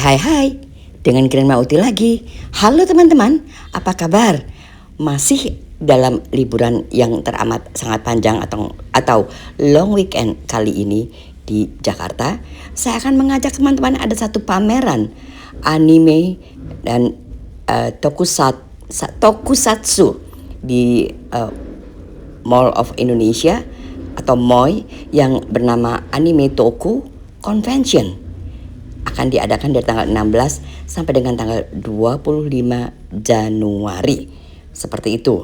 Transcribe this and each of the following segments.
Hai, dengan Grandma Uti lagi. Halo teman-teman, apa kabar? Masih dalam liburan yang teramat sangat panjang atau long weekend kali ini di Jakarta. Saya akan mengajak teman-teman ada satu pameran anime dan tokusatsu di Mall of Indonesia atau MOI yang bernama Anime Toku Convention. Akan diadakan dari tanggal 16 sampai dengan tanggal 25 Januari. Seperti itu.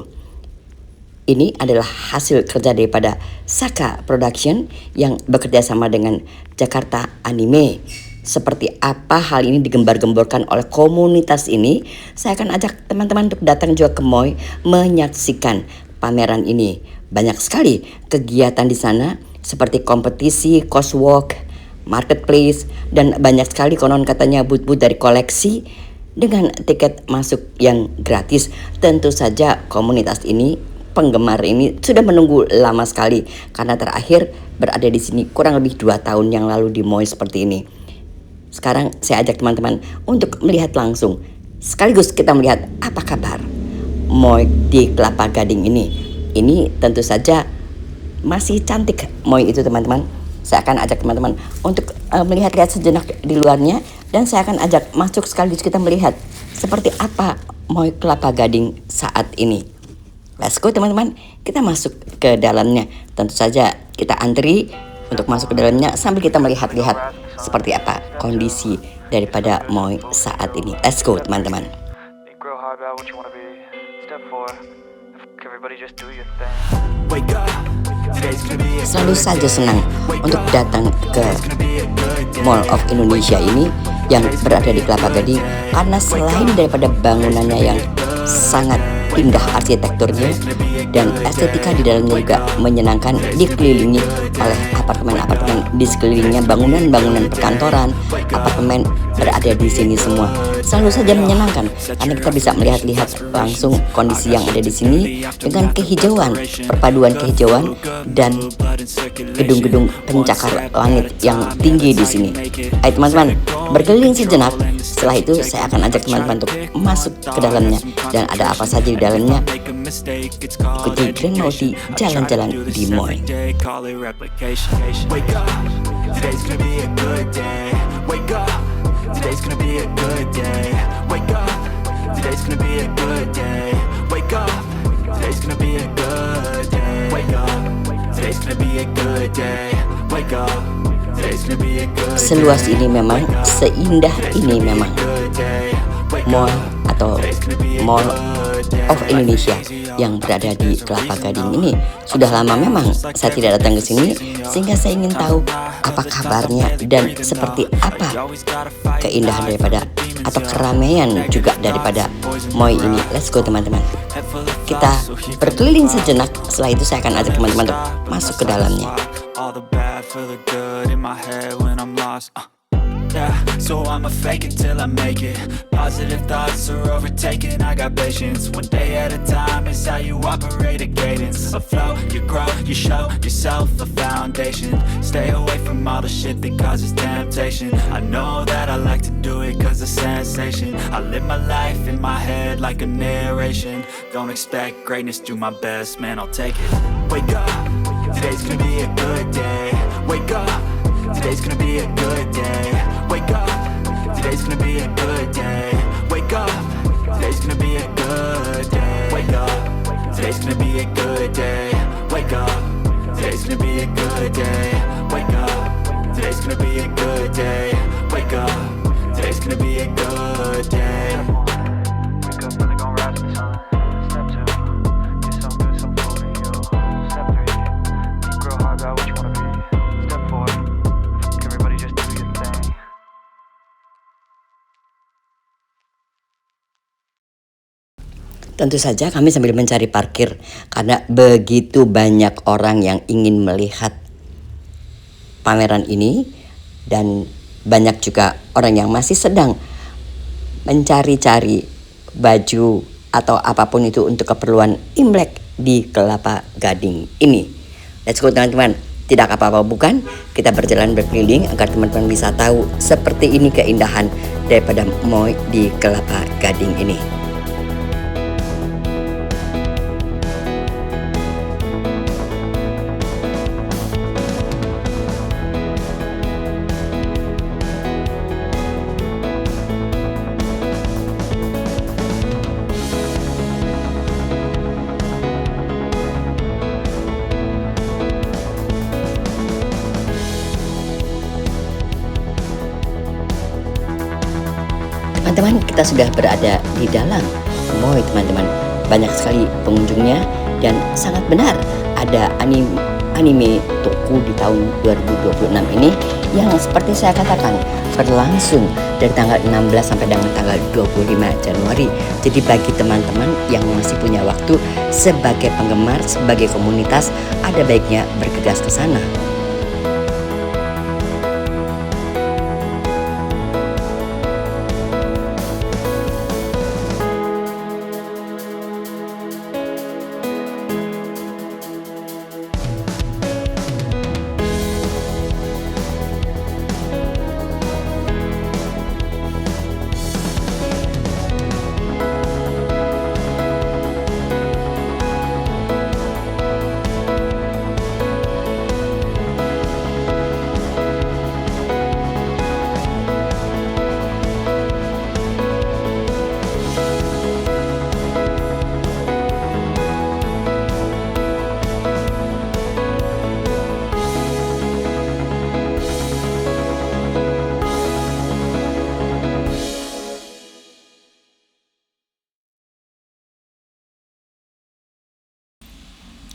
Ini adalah hasil kerja daripada Saka Production yang bekerja sama dengan Jakarta Anime. Seperti apa hal ini digembar-gemborkan oleh komunitas ini, saya akan ajak teman-teman untuk datang juga ke MOI menyaksikan pameran ini. Banyak sekali kegiatan di sana seperti kompetisi, coswalk, marketplace, dan banyak sekali konon katanya booth-booth dari koleksi dengan tiket masuk yang gratis. Tentu saja komunitas ini, penggemar ini sudah menunggu lama sekali karena terakhir berada di sini kurang lebih 2 tahun yang lalu di MOI seperti ini. Sekarang saya ajak teman-teman untuk melihat langsung, sekaligus kita melihat apa kabar MOI di Kelapa Gading ini. Ini tentu saja masih cantik MOI itu teman-teman. Saya akan ajak teman-teman untuk melihat-lihat sejenak di luarnya, dan saya akan ajak masuk sekaligus kita melihat seperti apa MOI Kelapa Gading saat ini. Let's go teman-teman, kita masuk ke dalamnya. Tentu saja kita antri untuk masuk ke dalamnya sambil kita melihat-lihat seperti apa kondisi daripada MOI saat ini. Let's go teman-teman. Selalu saja senang untuk datang ke Mall of Indonesia ini yang berada di Kelapa Gading karena selain daripada bangunannya yang sangat indah arsitekturnya dan estetika di dalamnya juga menyenangkan, dikelilingi oleh apartemen-apartemen di sekelilingnya, bangunan-bangunan perkantoran, apartemen berada di sini semua. Selalu saja menyenangkan karena kita bisa melihat-lihat langsung kondisi yang ada di sini dengan kehijauan, perpaduan kehijauan dan gedung-gedung pencakar langit yang tinggi di sini. Ayo teman-teman, berkeliling sejenak. Setelah itu saya akan ajak teman-teman untuk masuk ke dalamnya dan ada apa saja di dalamnya. Ikuti Grandma Uti jalan-jalan di MOI. Today's gonna be a good day. Wake up. Today's gonna be a good day. Wake up. Today's gonna be a good day. Wake up. Today's gonna be a good day. Wake up. Today's gonna be a good day. Seluas ini memang, seindah ini memang Mall atau Mall of Indonesia yang berada di Kelapa Gading ini. Sudah lama memang saya tidak datang ke sini, sehingga saya ingin tahu apa kabarnya dan seperti apa keindahan daripada atau keramaian juga daripada MOI ini. Let's go teman-teman, kita berkeliling sejenak. Setelah itu saya akan ajak teman-teman untuk masuk ke dalamnya. Yeah, so I'ma fake it till I make it. Positive thoughts are overtaken, I got patience. One day at a time is how you operate a cadence. A flow, you grow, you show yourself a foundation. Stay away from all the shit that causes temptation. I know that I like to do it cause it's sensation. I live my life in my head like a narration. Don't expect greatness, do my best, man, I'll take it. Wake up, today's gonna be a good day. Wake up, today's gonna be a good day. Wake up, today's gonna be a good day. Wake up, today's gonna be a good day. Wake up, today's gonna be a good day. Wake up, today's gonna be a good day. Wake up, today's gonna be a good day. Wake up, today's gonna be a good day. Wake up, really gonna rise to the sun. Step 2, get some good, some food in you. Step 3, think real hard about what you wanna be. Step 4, everybody just do your thing. Tentu saja kami sambil mencari parkir karena begitu banyak orang yang ingin melihat pameran ini dan banyak juga orang yang masih sedang mencari-cari baju atau apapun itu untuk keperluan Imlek di Kelapa Gading ini. Let's go teman-teman, Tidak apa-apa bukan, kita berjalan berkeliling agar teman-teman bisa tahu seperti ini keindahan daripada Moi di Kelapa Gading ini. Teman-teman, kita sudah berada di dalam Moi teman-teman. Banyak sekali pengunjungnya dan sangat benar ada anime Toku di tahun 2026 ini yang seperti saya katakan berlangsung dari tanggal 16 sampai dengan tanggal 25 Januari. Jadi bagi teman-teman yang masih punya waktu sebagai penggemar, sebagai komunitas, ada baiknya bergegas ke sana.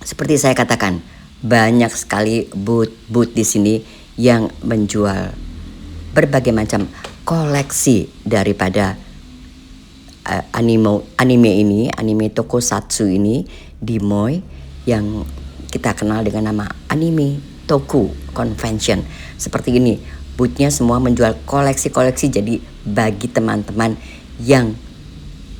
Seperti saya katakan, banyak sekali booth di sini yang menjual berbagai macam koleksi daripada anime tokusatsu ini di Moi yang kita kenal dengan nama Anime Toku Convention. Seperti ini, boothnya semua menjual koleksi-koleksi. Jadi bagi teman-teman yang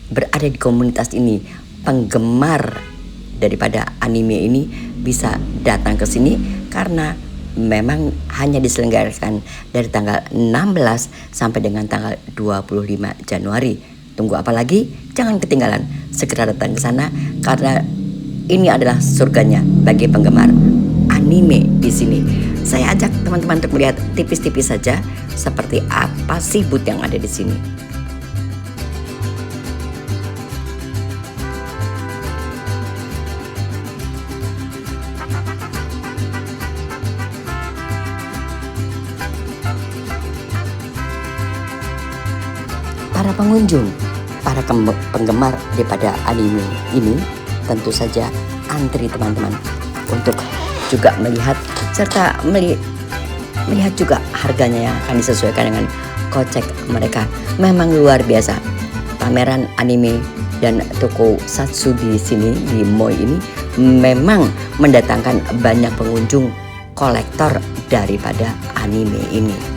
berada di komunitas ini, penggemar daripada anime ini bisa datang ke sini karena memang hanya diselenggarakan dari tanggal 16 sampai dengan tanggal 25 Januari. Tunggu apa lagi? Jangan ketinggalan, segera datang ke sana karena ini adalah surganya bagi penggemar anime di sini. Saya ajak teman-teman untuk melihat tipis-tipis saja seperti apa sih booth yang ada di sini. Para pengunjung, para penggemar daripada anime ini tentu saja antri teman-teman untuk juga melihat serta melihat juga harganya yang akan disesuaikan dengan kocek mereka. Memang luar biasa. Pameran anime dan tokusatsu di sini di Moi ini memang mendatangkan banyak pengunjung kolektor daripada anime ini.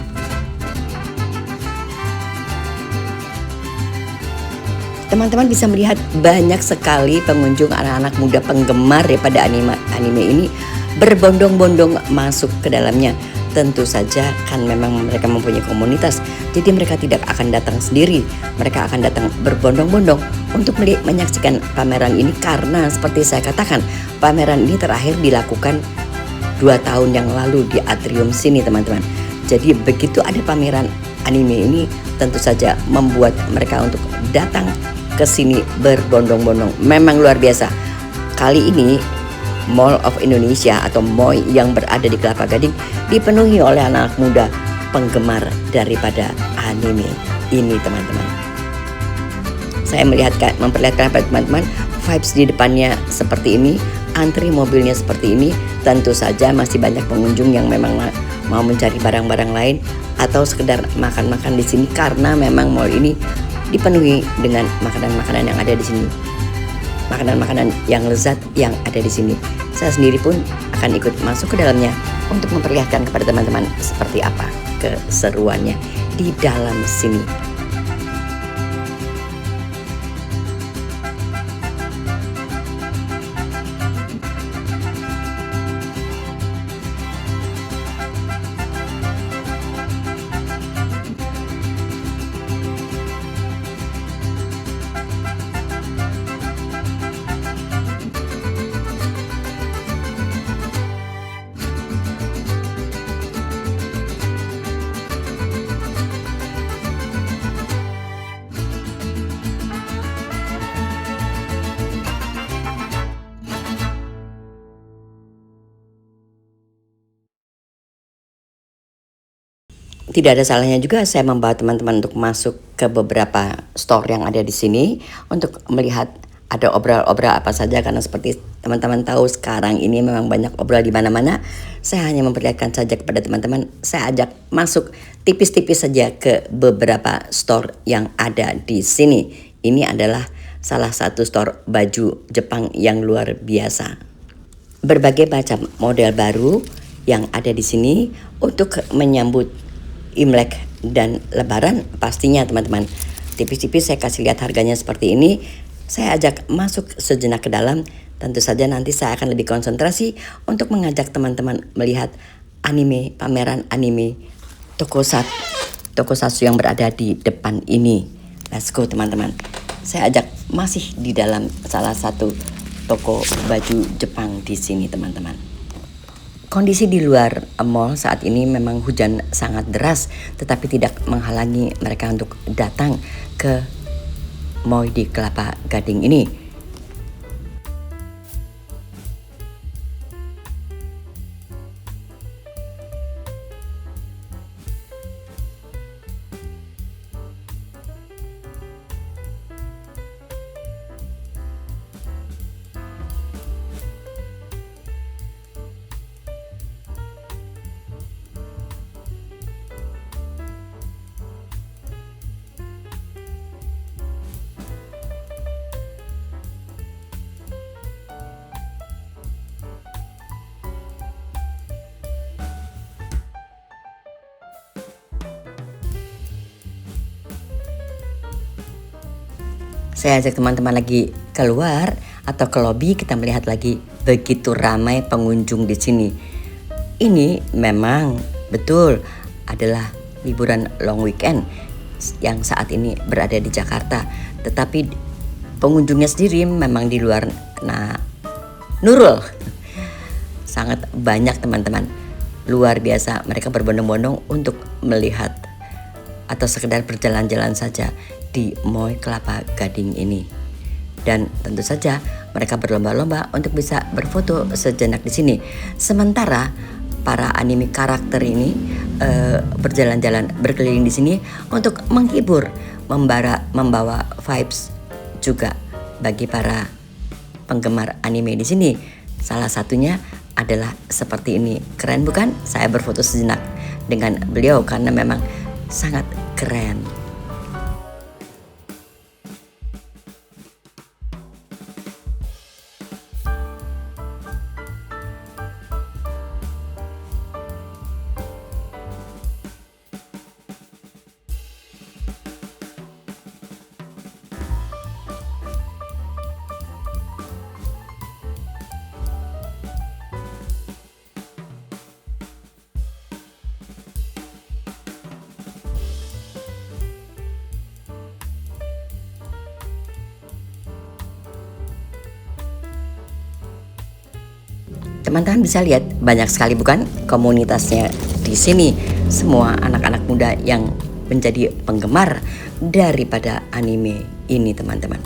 Teman-teman bisa melihat banyak sekali pengunjung anak-anak muda penggemar daripada anime ini berbondong-bondong masuk ke dalamnya. Tentu saja kan memang mereka mempunyai komunitas, jadi mereka tidak akan datang sendiri. Mereka akan datang berbondong-bondong untuk menyaksikan pameran ini karena seperti saya katakan, pameran ini terakhir dilakukan 2 tahun yang lalu di atrium sini teman-teman. Jadi begitu ada pameran anime ini tentu saja membuat mereka untuk datang ke sini berbondong-bondong. Memang luar biasa. Kali ini Mall of Indonesia atau Moi yang berada di Kelapa Gading dipenuhi oleh anak muda penggemar daripada anime ini teman-teman. Saya memperlihatkan pada teman-teman vibes di depannya seperti ini, antri mobilnya seperti ini. Tentu saja masih banyak pengunjung yang memang mau mencari barang-barang lain atau sekedar makan-makan di sini karena memang mall ini dipenuhi dengan makanan-makanan yang ada di sini. Makanan-makanan yang lezat yang ada di sini. Saya sendiri pun akan ikut masuk ke dalamnya untuk memperlihatkan kepada teman-teman seperti apa keseruannya di dalam sini. Tidak ada salahnya juga saya membawa teman-teman untuk masuk ke beberapa store yang ada di sini untuk melihat ada obral-obral apa saja, karena seperti teman-teman tahu sekarang ini memang banyak obral di mana-mana. Saya hanya memperlihatkan saja kepada teman-teman, saya ajak masuk tipis-tipis saja ke beberapa store yang ada di sini. Ini adalah salah satu store baju Jepang yang luar biasa. Berbagai macam model baru yang ada di sini untuk menyambut Imlek dan Lebaran pastinya teman-teman. Tipis-tipis saya kasih lihat harganya seperti ini. Saya ajak masuk sejenak ke dalam. Tentu saja nanti saya akan lebih konsentrasi untuk mengajak teman-teman melihat anime, pameran anime tokusatsu yang berada di depan ini. Let's go teman-teman. Saya ajak masih di dalam salah satu toko baju Jepang di sini teman-teman. Kondisi di luar mall saat ini memang hujan sangat deras, tetapi tidak menghalangi mereka untuk datang ke mall di Kelapa Gading ini. Saya ajak teman-teman lagi keluar atau ke lobi, kita melihat lagi begitu ramai pengunjung di sini. Ini memang betul adalah liburan long weekend yang saat ini berada di Jakarta. Tetapi pengunjungnya sendiri memang di luar Nurul. Sangat banyak teman-teman. Luar biasa, mereka berbondong-bondong untuk melihat atau sekedar berjalan-jalan saja di Mall Kelapa Gading ini. Dan tentu saja mereka berlomba-lomba untuk bisa berfoto sejenak di sini. Sementara para anime karakter ini berjalan-jalan berkeliling di sini untuk menghibur, membawa vibes juga bagi para penggemar anime di sini. Salah satunya adalah seperti ini. Keren bukan? Saya berfoto sejenak dengan beliau karena memang sangat keren. Teman-teman bisa lihat banyak sekali bukan komunitasnya di sini. Semua anak-anak muda yang menjadi penggemar daripada anime ini teman-teman.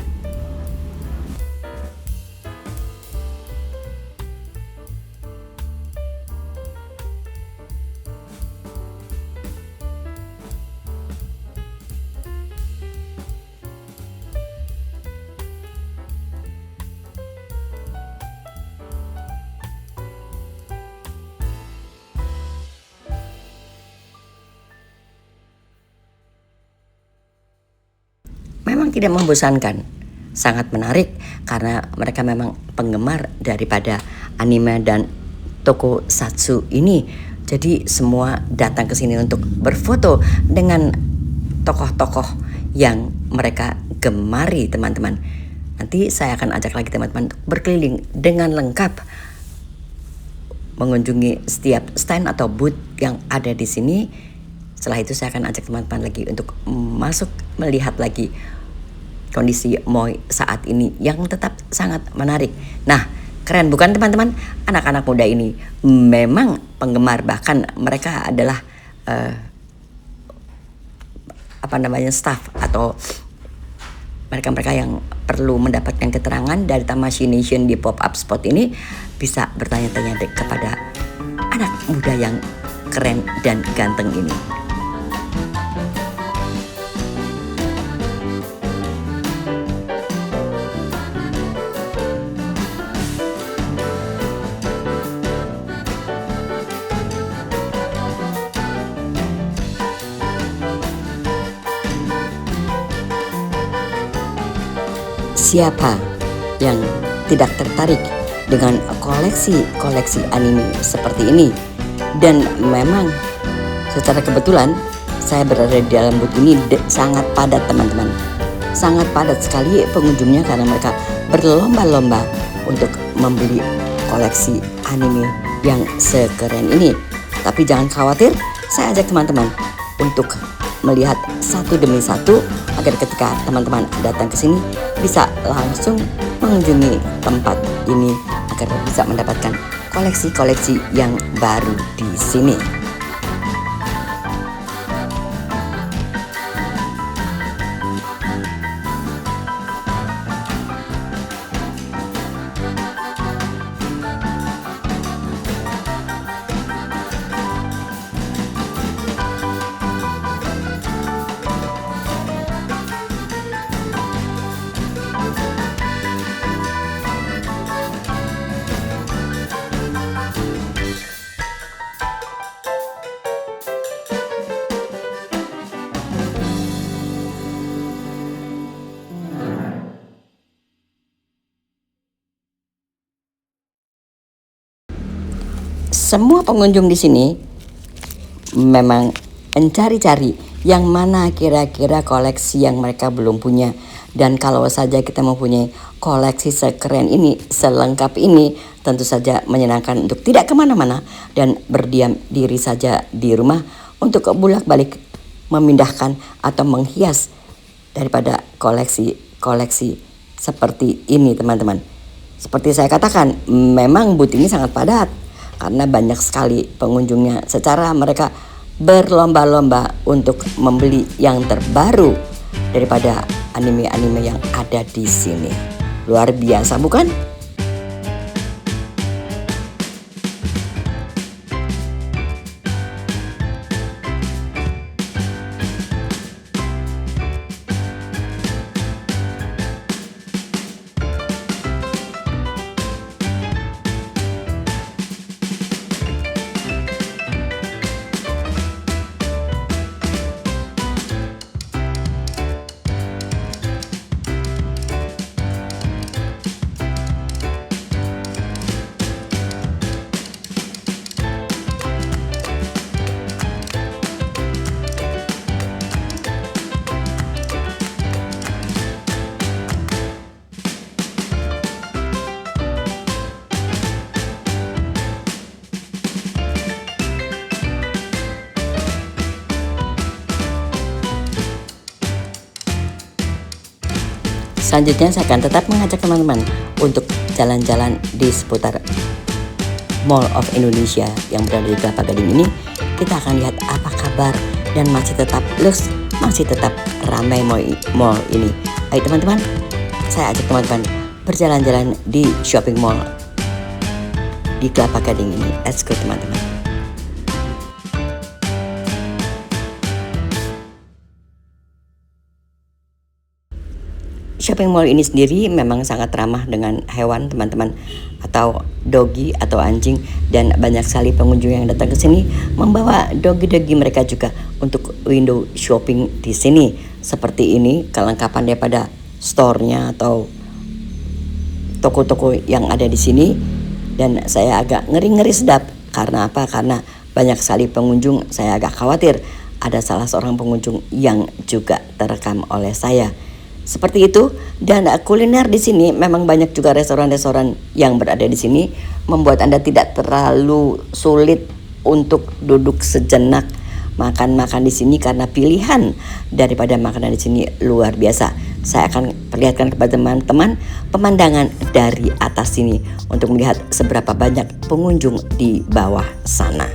Memang tidak membosankan, sangat menarik karena mereka memang penggemar daripada anime dan tokusatsu ini. Jadi semua datang ke sini untuk berfoto dengan tokoh-tokoh yang mereka gemari teman-teman. Nanti saya akan ajak lagi teman-teman untuk berkeliling dengan lengkap, mengunjungi setiap stand atau booth yang ada di sini. Setelah itu saya akan ajak teman-teman lagi untuk masuk melihat lagi kondisi mall saat ini yang tetap sangat menarik. Nah, keren bukan teman-teman? Anak-anak muda ini memang penggemar, bahkan mereka adalah staff atau mereka-mereka yang perlu mendapatkan keterangan dari Tamashii Nation di pop-up spot ini bisa bertanya-tanya kepada anak muda yang keren dan ganteng ini. Siapa yang tidak tertarik dengan koleksi anime seperti ini? Dan memang secara kebetulan saya berada di dalam booth ini sangat padat teman-teman. Sangat padat sekali pengunjungnya karena mereka berlomba-lomba untuk membeli koleksi anime yang sekeren ini. Tapi jangan khawatir, saya ajak teman-teman untuk melihat satu demi satu agar ketika teman-teman datang ke sini bisa langsung mengunjungi tempat ini agar bisa mendapatkan koleksi-koleksi yang baru di sini. Semua pengunjung di sini memang mencari-cari yang mana kira-kira koleksi yang mereka belum punya. Dan kalau saja kita mempunyai koleksi sekeren ini, selengkap ini, tentu saja menyenangkan untuk tidak kemana-mana dan berdiam diri saja di rumah untuk bolak-balik memindahkan atau menghias daripada koleksi-koleksi seperti ini teman-teman. Seperti saya katakan, memang booth ini sangat padat karena banyak sekali pengunjungnya. Secara mereka berlomba-lomba untuk membeli yang terbaru daripada anime-anime yang ada di sini. Luar biasa bukan? Selanjutnya saya akan tetap mengajak teman-teman untuk jalan-jalan di seputar Mall of Indonesia yang berada di Kelapa Gading ini. Kita akan lihat apa kabar dan masih tetap luks, masih tetap ramai mall ini. Ayo teman-teman, saya ajak teman-teman berjalan-jalan di shopping mall di Kelapa Gading ini. Let's go teman-teman. Shopping mall ini sendiri memang sangat ramah dengan hewan teman-teman, atau dogi atau anjing, dan banyak sekali pengunjung yang datang ke sini membawa dogi-dogi mereka juga untuk window shopping di sini. Seperti ini kelengkapan daripada store-nya atau toko-toko yang ada di sini, dan saya agak ngeri-ngeri sedap. Karena apa? Karena banyak sekali pengunjung. Saya agak khawatir ada salah seorang pengunjung yang juga terekam oleh saya. Seperti itu. Dan kuliner di sini memang banyak juga restoran-restoran yang berada di sini, membuat Anda tidak terlalu sulit untuk duduk sejenak makan-makan di sini karena pilihan daripada makanan di sini luar biasa. Saya akan perlihatkan kepada teman-teman pemandangan dari atas sini untuk melihat seberapa banyak pengunjung di bawah sana.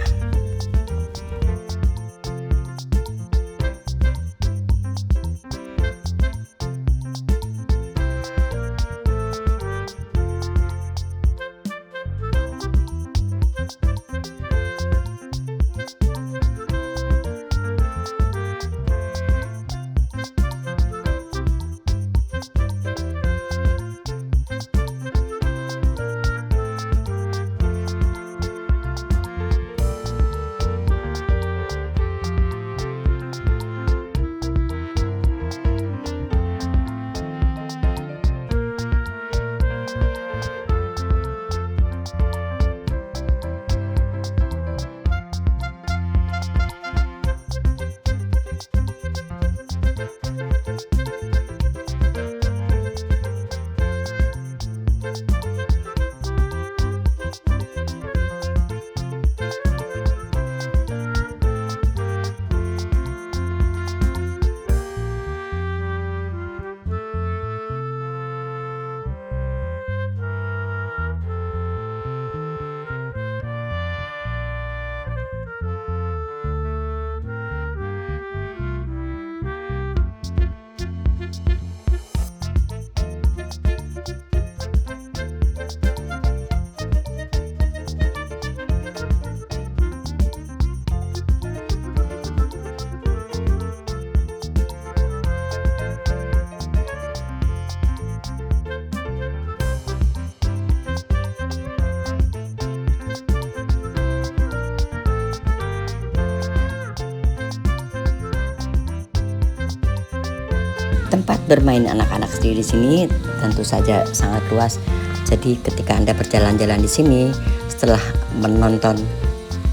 Tempat bermain anak-anak sendiri di sini tentu saja sangat luas. Jadi ketika Anda berjalan-jalan di sini setelah menonton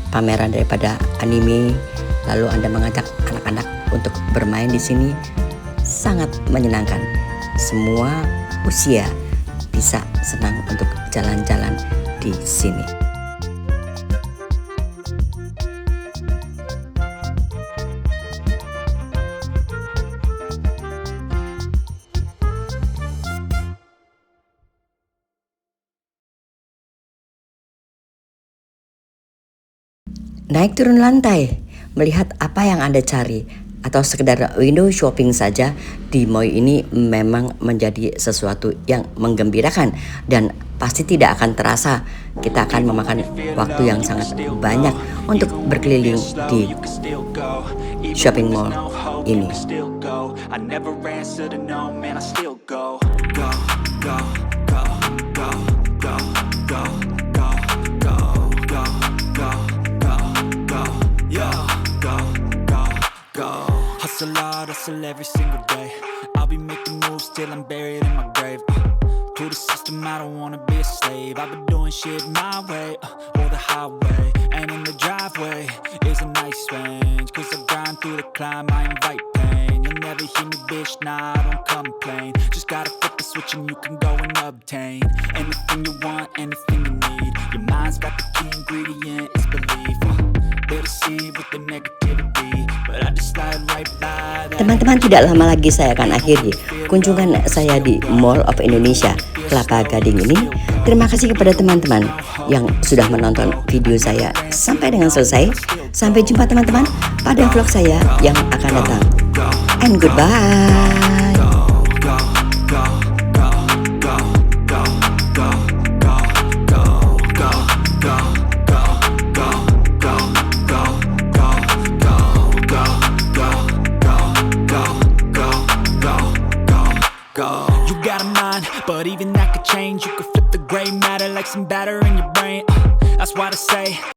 pameran daripada anime, lalu Anda mengajak anak-anak untuk bermain di sini, sangat menyenangkan. Semua usia bisa senang untuk jalan-jalan di sini. Naik turun lantai, melihat apa yang Anda cari, atau sekedar window shopping saja di mall ini memang menjadi sesuatu yang menggembirakan dan pasti tidak akan terasa. Kita akan memakan waktu yang sangat banyak untuk berkeliling di shopping mall ini. I never answer to no, man, I still go. Hustle hard, hustle every single day. I'll be making moves till I'm buried in my grave. To the system, I don't wanna be a slave. I've been doing shit my way, or the highway. And in the driveway is a nice range. Cause I grind through the climb, I invite pain. You'll never hear me, bitch, nah, I don't complain. Just gotta flip the switch and you can go and obtain anything you want, anything you need. Your mind's got the key ingredient, it's belief. They'll deceive with the negativity, but I just slide right by that. Teman-teman, tidak lama lagi saya akan akhiri kunjungan saya di Mall of Indonesia Kelapa Gading ini. Terima kasih kepada teman-teman yang sudah menonton video saya sampai dengan selesai. Sampai jumpa teman-teman pada vlog saya yang akan datang. And goodbye. You got a mind, but even that could change. You could flip the gray matter like some batter in your brain. That's why I say